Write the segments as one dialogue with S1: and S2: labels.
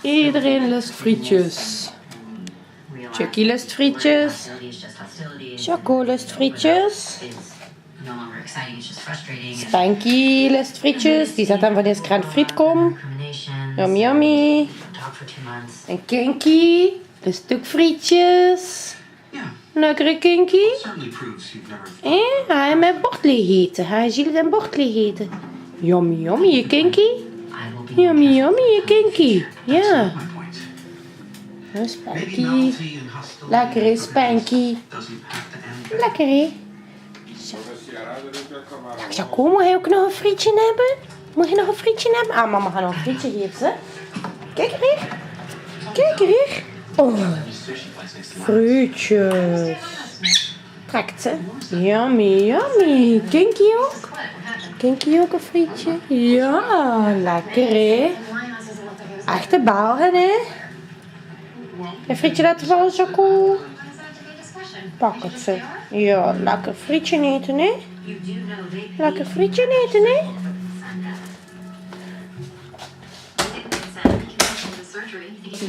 S1: Iedereen lust frietjes. Chucky lust frietjes. Choco lust frietjes. Spanky lust frietjes. Die zat dan wanneer ze kraan friet komt. Yummy yummy. En Kinky lust ook frietjes. Lekkere Kinky. Hij met bordje eten. Hij ziet een bordje eten. Yummy yummy je Kinky. Yummy yummy je Kinky. Ja. Spanky. Lekker hè Spanky. Lekker hè. Jaco, moet je ook nog een frietje hebben? Moet je nog een frietje hebben? Ah, mama gaat nog een frietje geven. Kijk er hier. Kijk er hier. Oh, frietjes. Trekt ze. Yummy, yummy. Kinky ook? Kinky ook een frietje? Ja, lekker hè. Echte Belgen hè. Een frietje laten vallen, Jaco? Pak het ze. Ja, lekker frietje eten hè. Lekker frietje eten hè.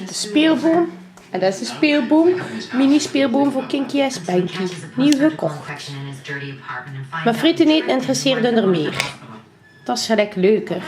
S1: De speelboom. En dat is de speelboom. Mini speelboom voor Kinky en Spanky. Nieuw gekocht. Maar frieten eten interesseerde er meer. Dat is gelijk leuker.